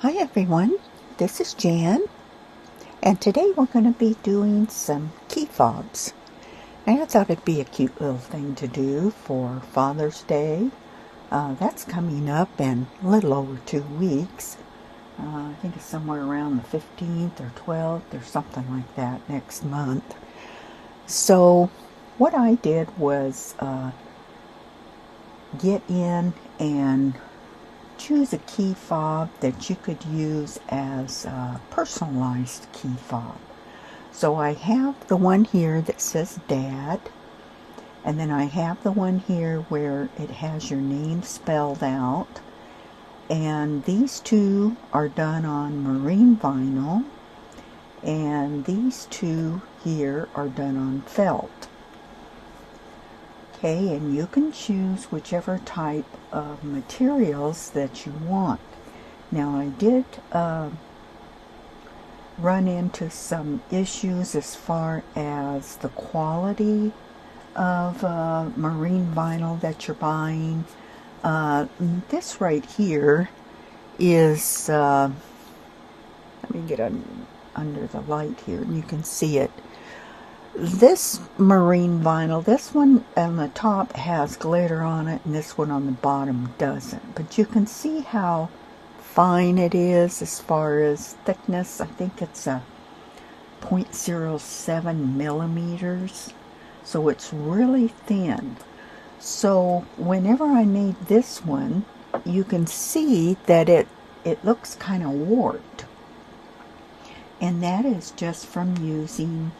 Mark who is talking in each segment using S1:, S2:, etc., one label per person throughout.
S1: Hi everyone, this is Jan, and today we're going to be doing some key fobs. And I thought it'd be a cute little thing to do for Father's Day. That's coming up in a little over 2 weeks. I think it's somewhere around the 15th or 12th or something like that next month. So what I did was get in and choose a key fob that you could use as a personalized key fob. So I have the one here that says Dad, and then I have the one here where it has your name spelled out, and these two are done on marine vinyl, and these two here are done on felt. Okay, and you can choose whichever type of materials that you want. Now I did run into some issues as far as the quality of marine vinyl that you're buying. This right here is, let me get under the light here and you can see it. This marine vinyl, this one on the top has glitter on it and this one on the bottom doesn't. But you can see how fine it is as far as thickness. I think it's a 0.07 millimeters. So it's really thin. So whenever I made this one, you can see that it looks kind of warped. And that is just from using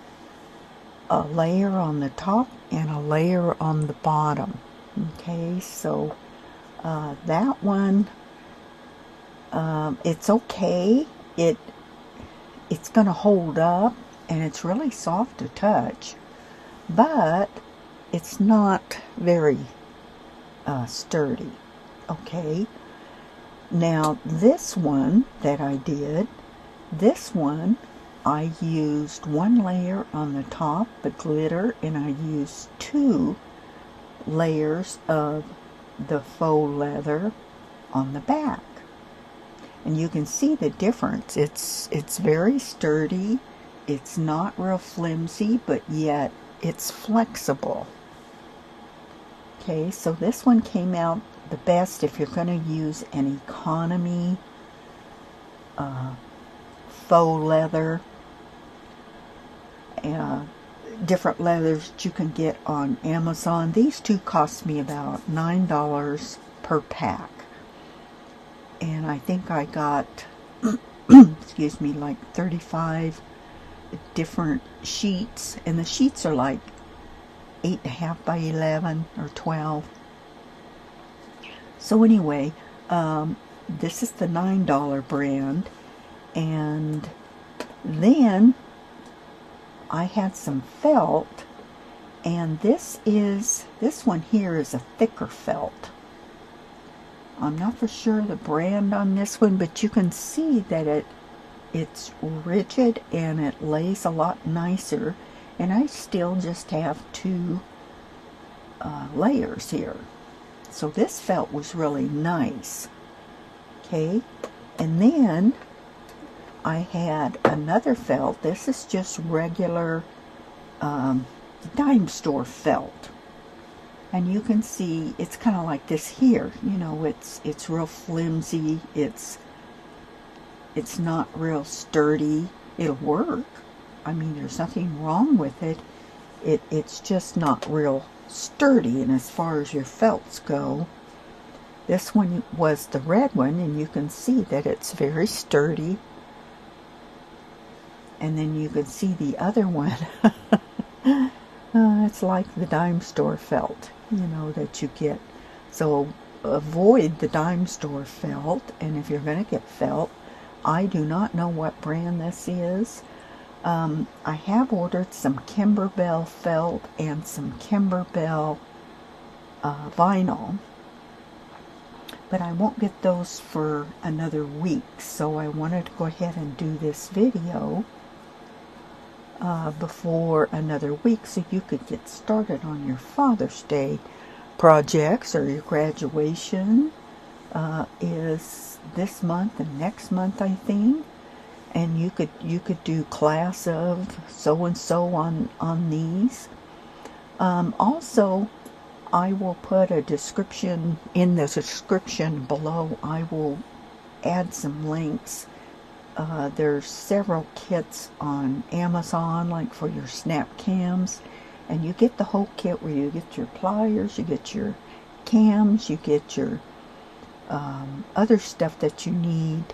S1: a layer on the top and a layer on the bottom. Okay, so that one, it's okay. It's going to hold up, and it's really soft to touch, but it's not very sturdy. Okay, now this one that I did, this one I used one layer on the top, the glitter, and I used 2 layers of the faux leather on the back. And you can see the difference. It's very sturdy. It's not real flimsy, but yet it's flexible. Okay, so this one came out the best if you're going to use an economy faux leather. Different leathers that you can get on Amazon. These two cost me about $9 per pack, and I think I got excuse me, like 35 different sheets, and the sheets are like 8.5 by 11 or 12. So anyway, this is the $9 brand, and then I had some felt, and this one here is a thicker felt. I'm not for sure the brand on this one, but you can see that it's rigid and it lays a lot nicer, and I still just have 2 layers here. So this felt was really nice. Okay, and then I had another felt. This is just regular dime store felt, and you can see it's kind of like this here. You know, it's real flimsy. It's not real sturdy. It'll work. I mean, there's nothing wrong with it. It's just not real sturdy. And as far as your felts go, this one was the red one, and you can see that it's very sturdy. And then you can see the other one. It's like the dime store felt, you know, that you get. So avoid the dime store felt. And if you're going to get felt, I do not know what brand this is. I have ordered some Kimberbell felt and some Kimberbell vinyl, but I won't get those for another week. So I wanted to go ahead and do this video before another week, so you could get started on your Father's Day projects or your graduation is this month and next month, I think. And you could do class of so and so on these. Also, I will put a description in the description below. I will add some links. There's several kits on Amazon, like for your snap cams, and you get the whole kit where you get your pliers, you get your cams, you get your other stuff that you need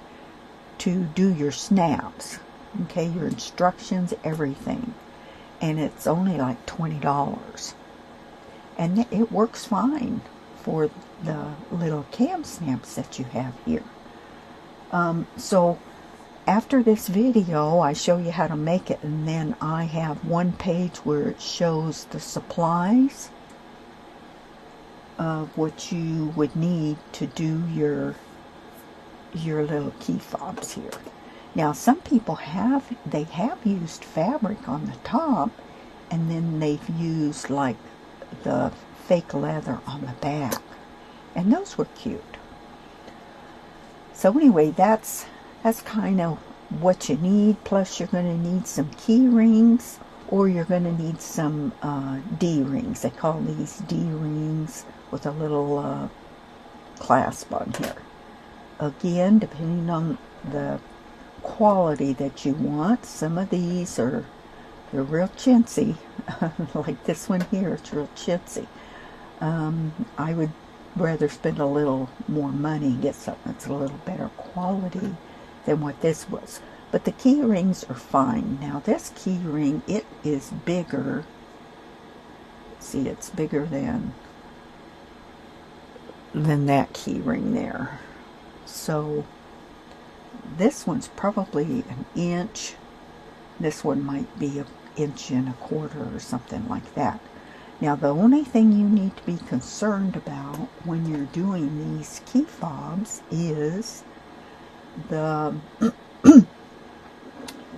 S1: to do your snaps. Okay, your instructions, everything. And it's only like $20. And it works fine for the little cam snaps that you have here. So after this video, I show you how to make it, and then I have one page where it shows the supplies of what you would need to do your little key fobs here. Now, some people have used fabric on the top, and then they've used like the fake leather on the back, and those were cute. So anyway, that's kind of what you need. Plus, you're going to need some key rings, or you're going to need some D rings. They call these D rings with a little clasp on here. Again, depending on the quality that you want, some of these they're real chintzy. Like this one here, it's real chintzy. I would rather spend a little more money and get something that's a little better quality than what this was. But the key rings are fine. Now this key ring, it is bigger. See, it's bigger than that key ring there. So this one's probably an inch. This one might be 1.25 inches or something like that. Now the only thing you need to be concerned about when you're doing these key fobs is the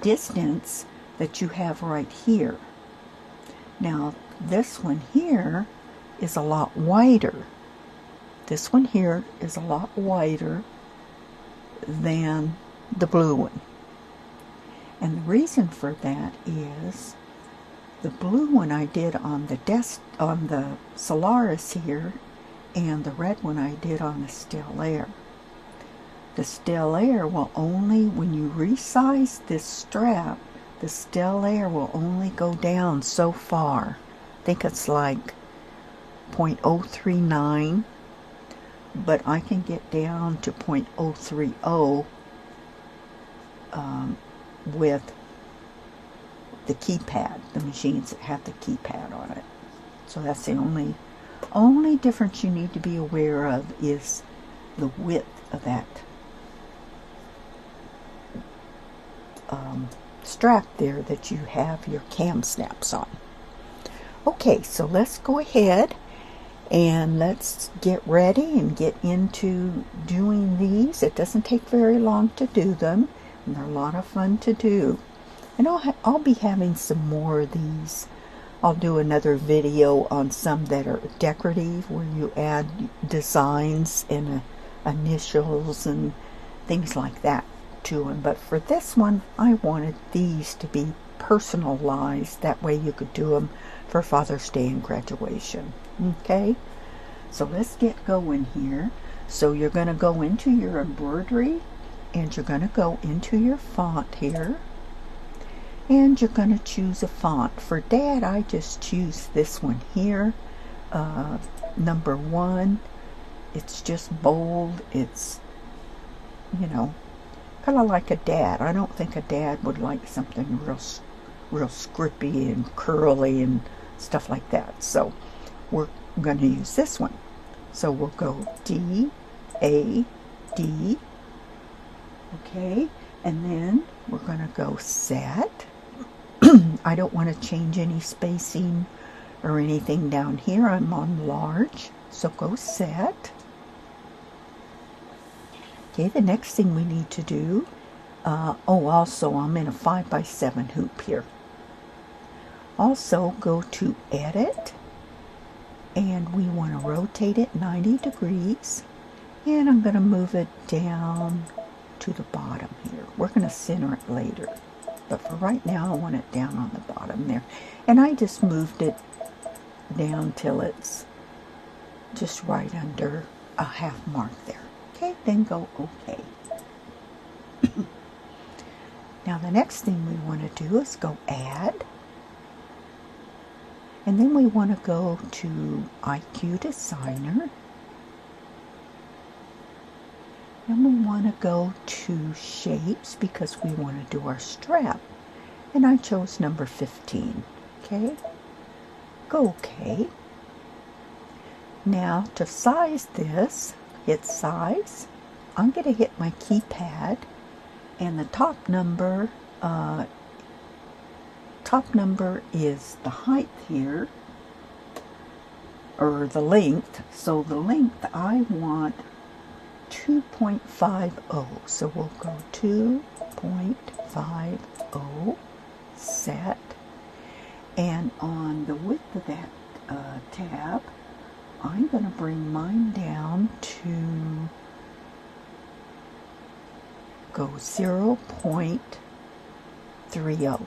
S1: distance that you have right here. Now this one here is a lot wider. This one here is a lot wider than the blue one. And the reason for that is the blue one I did on the Solaris here, and the red one I did on the Still Air. The Still Air will only, when you resize this strap, the Still Air will only go down so far. I think it's like 0.039, but I can get down to 0.030 with the keypad, the machines that have the keypad on it. So that's the only difference you need to be aware of, is the width of that strap there that you have your cam snaps on. Okay, so let's go ahead and let's get ready and get into doing these. It doesn't take very long to do them, and they're a lot of fun to do. And I'll be having some more of these. I'll do another video on some that are decorative, where you add designs and initials and things like that to them. But for this one, I wanted these to be personalized. That way you could do them for Father's Day and graduation. Okay, so let's get going here. So you're going to go into your embroidery, and you're going to go into your font here, and you're going to choose a font. For Dad, I just choose this one here, number 1. It's just bold. It's, you know, kind of like a dad. I don't think a dad would like something real scrippy and curly and stuff like that. So we're going to use this one. So we'll go D, A, D. Okay, and then we're going to go set. I don't want to change any spacing or anything down here. I'm on large, so go set. Okay, the next thing we need to do, also I'm in a 5x7 hoop here. Also go to edit, and we want to rotate it 90 degrees, And I'm going to move it down to the bottom here. We're going to center it later, but for right now I want it down on the bottom there. And I just moved it down till it's just right under a half mark there. Okay, then go okay. Now the next thing we want to do is go add, and then we want to go to IQ Designer, and we want to go to shapes because we want to do our strap, and I chose number 15. Okay, go okay. Now to size this, hit size. I'm going to hit my keypad, and the top number is the height here, or the length. So the length I want 2.50. So we'll go 2.50, set. And on the width of that tab, I'm going to bring mine down to go 0.30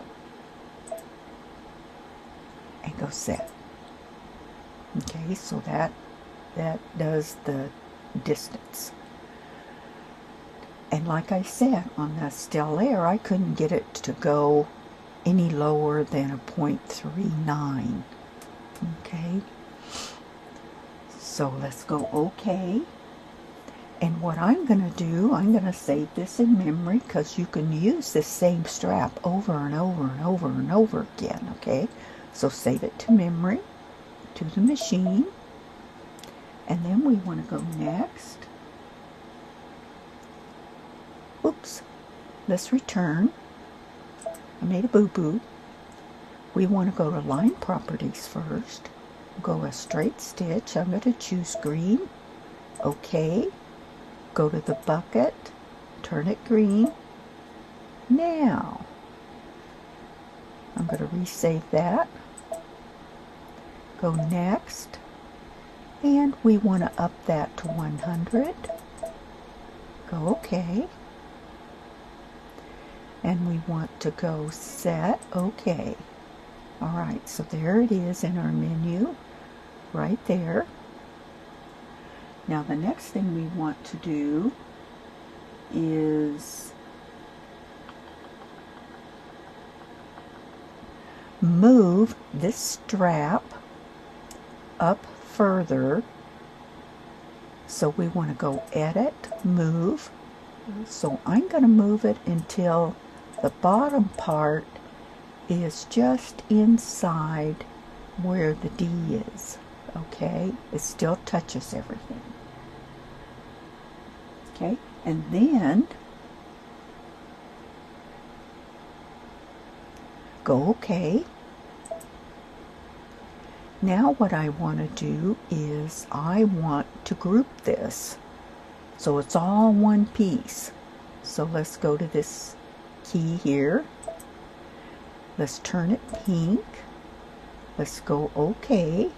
S1: and go set. Okay, so that does the distance. And like I said, on the Stell Air, I couldn't get it to go any lower than a 0.39. Okay, so let's go okay. And what I'm going to do, I'm going to save this in memory, because you can use this same strap over and over and over and over again. Okay, so save it to memory, to the machine, and then we want to go next. Oops, let's return. I made a boo-boo. We want to go to line properties first. Go a straight stitch. I'm going to choose green. Okay. Go to the bucket. Turn it green. Now, I'm going to resave that. Go next. And we want to up that to 100. Go okay. And we want to go set okay. Alright, so there it is in our menu, right there. Now the next thing we want to do is move this strap up further. So we want to go edit, move. So I'm going to move it until the bottom part is just inside where the D is. Okay, it still touches everything. Okay, and then go okay. Now what I want to do is I want to group this so it's all one piece. So let's go to this key here. Let's turn it pink. Let's go okay.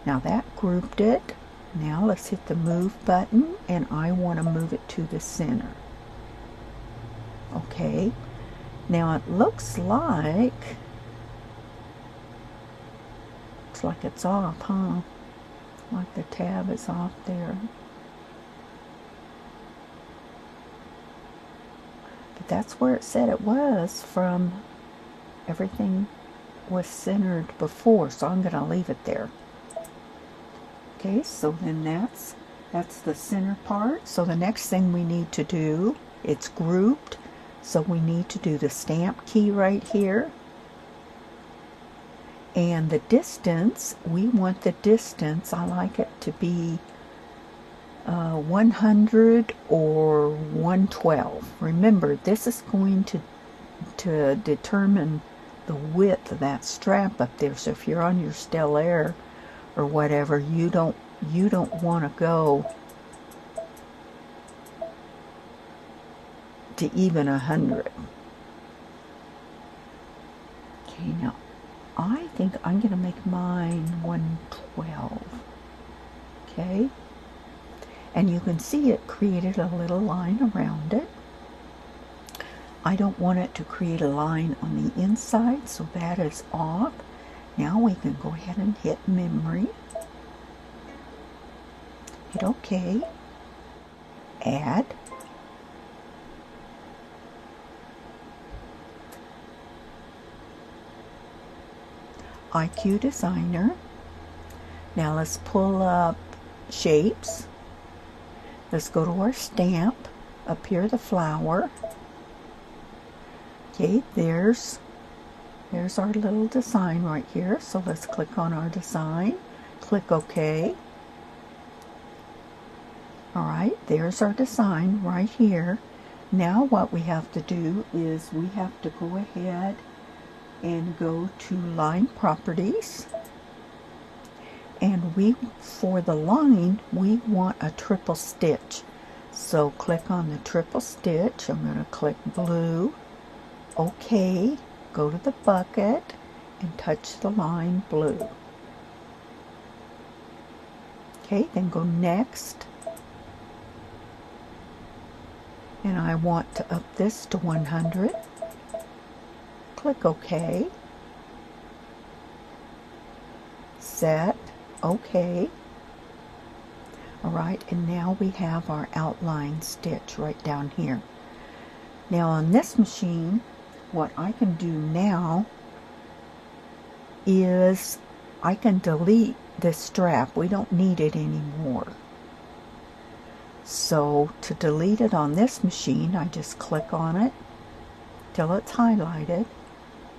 S1: Now that grouped it. Now let's hit the move button, and I want to move it to the center. Okay. Now it looks like it's off, huh? Like the tab is off there. But that's where it said it was from. Everything was centered before, so I'm going to leave it there. Okay, so then that's the center part. So the next thing we need to do, it's grouped, so we need to do the stamp key right here. And the distance, we want the distance, I like it to be 100 or 112. Remember, this is going to determine the width of that strap up there. So if you're on your Stell Air or whatever, you don't want to go to even 100. Okay, now I think I'm going to make mine 112. Okay, and you can see it created a little line around it. I don't want it to create a line on the inside, so that is off. Now we can go ahead and hit memory. Hit OK. Add. IQ Designer. Now let's pull up shapes. Let's go to our stamp. Up here, the flower. Okay, there's our little design right here. So let's click on our design. Click OK. Alright, there's our design right here. Now what we have to do is we have to go ahead and go to line properties. And for the line, we want a triple stitch. So click on the triple stitch. I'm going to click blue. OK. Go to the bucket and touch the line blue. Okay, then go next. And I want to up this to 100. Click OK. Set. OK. Alright, and now we have our outline stitch right down here. Now on this machine, what I can do now is I can delete this strap. We don't need it anymore. So to delete it on this machine, I just click on it till it's highlighted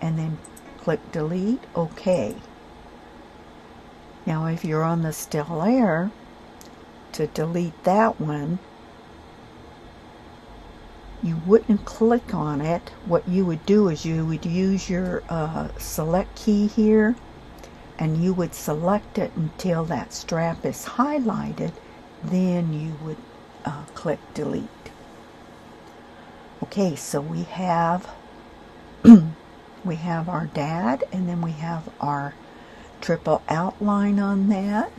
S1: and then click delete. OK. Now if you're on the Still Air, to delete that one, you wouldn't click on it. What you would do is you would use your select key here, and you would select it until that strap is highlighted. Then you would click delete. Okay, so we have we have our dad, and then we have our triple outline on that.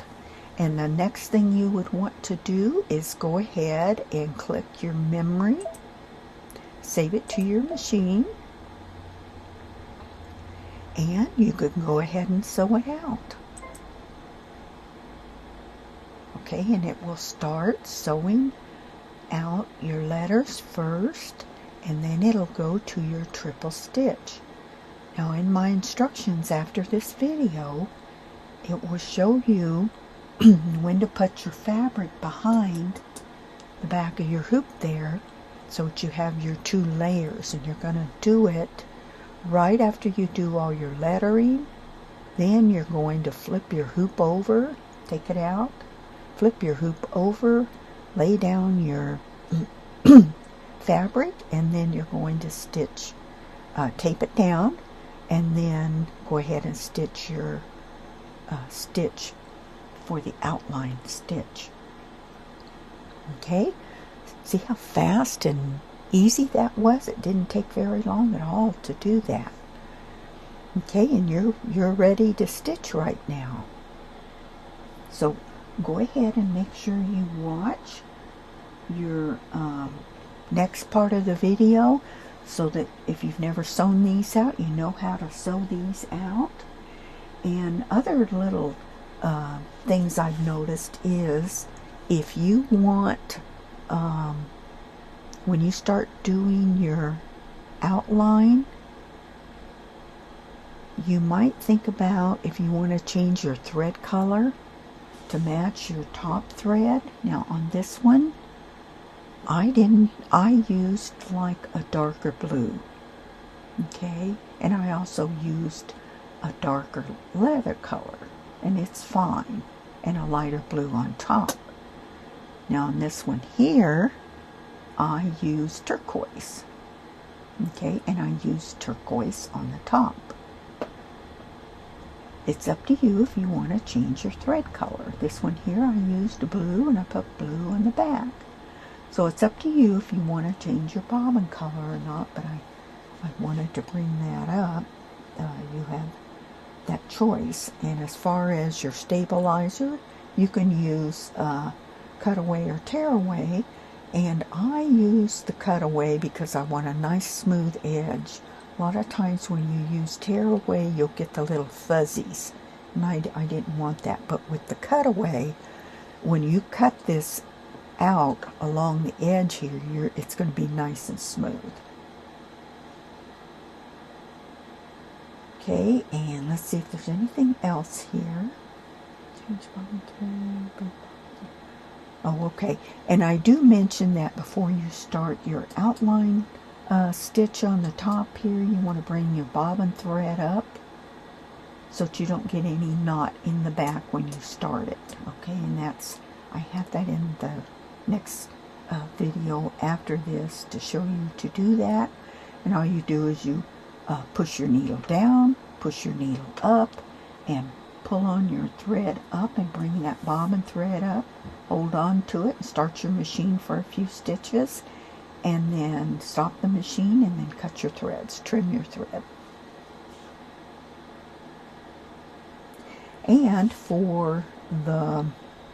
S1: And the next thing you would want to do is go ahead and click your memory. Save it to your machine, and you can go ahead and sew it out. Okay, and it will start sewing out your letters first, and then it'll go to your triple stitch. Now in my instructions after this video, it will show you when to put your fabric behind the back of your hoop there, so that you have your two layers, and you're going to do it right after you do all your lettering. Then you're going to flip your hoop over, take it out, flip your hoop over, lay down your fabric, and then you're going to stitch, tape it down, and then go ahead and stitch your stitch for the outline stitch. Okay? See how fast and easy that was? It didn't take very long at all to do that. Okay, and you're ready to stitch right now. So go ahead and make sure you watch your next part of the video, so that if you've never sewn these out, you know how to sew these out. And other little things I've noticed is, if you want, when you start doing your outline, you might think about if you want to change your thread color to match your top thread. Now on this one, I used like a darker blue. Okay, and I also used a darker leather color, and it's fine, and a lighter blue on top. Now on this one here, I used turquoise. Okay, and I used turquoise on the top. It's up to you if you want to change your thread color. This one here I used blue, and I put blue on the back. So it's up to you if you want to change your bobbin color or not, but I wanted to bring that up. You have that choice. And as far as your stabilizer, you can use cutaway or tearaway, and I use the cutaway because I want a nice smooth edge. A lot of times when you use tearaway, you'll get the little fuzzies, and I didn't want that. But with the cutaway, when you cut this out along the edge here, it's going to be nice and smooth. Okay, and let's see if there's anything else here. Oh, okay. And I do mention that before you start your outline stitch on the top here, you want to bring your bobbin thread up so that you don't get any knot in the back when you start it. Okay, and I have that in the next video after this to show you to do that. And all you do is you push your needle down, push your needle up, and pull on your thread up and bring that bobbin thread up. Hold on to it and start your machine for a few stitches, and then stop the machine and then cut your threads, trim your thread. And for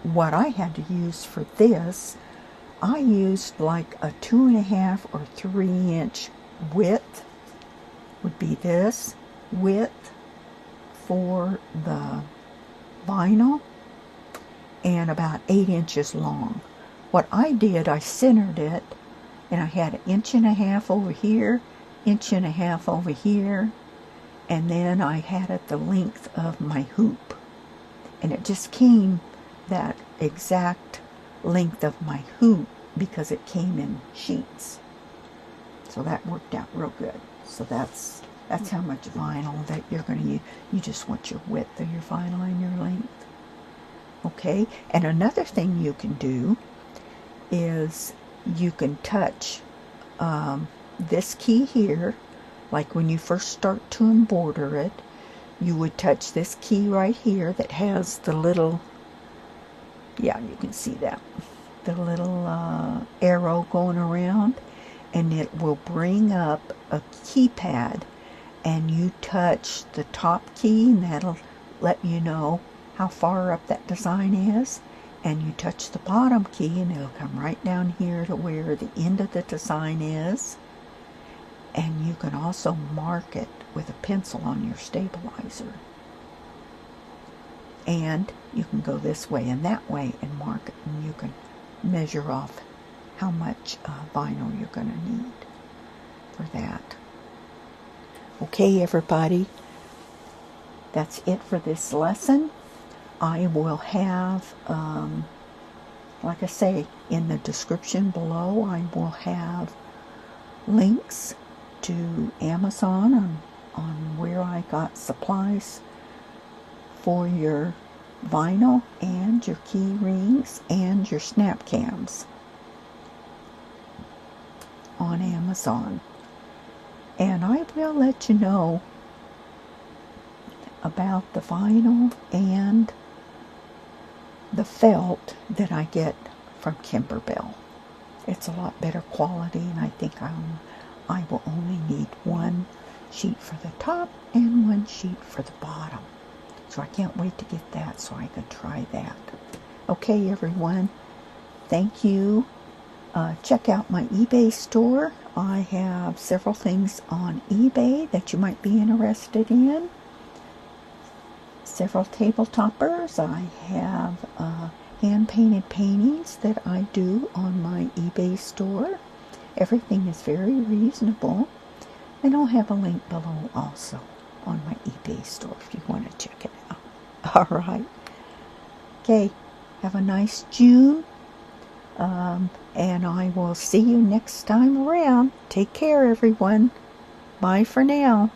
S1: what I had to use for this, I used like a 2.5 or 3 inch width, would be this width for the vinyl, and about 8 inches long. What I did, I centered it, and I had 1.5 inches over here, 1.5 inches over here, and then I had it the length of my hoop, and it just came that exact length of my hoop because it came in sheets. So that worked out real good. So that's how much vinyl that you're going to use. You just want your width of your vinyl and your length. Okay, and another thing you can do is you can touch this key here, like when you first start to embroider it, you would touch this key right here that has the little, yeah, you can see that, the little arrow going around, and it will bring up a keypad, and you touch the top key, and that'll let you know how far up that design is, and you touch the bottom key and it'll come right down here to where the end of the design is. And you can also mark it with a pencil on your stabilizer, and you can go this way and that way and mark it, and you can measure off how much vinyl you're going to need for that. Okay, everybody, that's it for this lesson. I will have, like I say, in the description below, I will have links to Amazon on where I got supplies for your vinyl and your key rings and your snap cams on Amazon. And I will let you know about the vinyl and the felt that I get from Kimberbell. It's a lot better quality, and I think I will only need 1 sheet for the top and 1 sheet for the bottom. So I can't wait to get that so I can try that. Okay, everyone, thank you. Check out my eBay store. I have several things on eBay that you might be interested in. Several table toppers. I have hand-painted paintings that I do on my eBay store. Everything is very reasonable. And I'll have a link below also on my eBay store if you want to check it out. All right. Okay. Have a nice June. And I will see you next time around. Take care, everyone. Bye for now.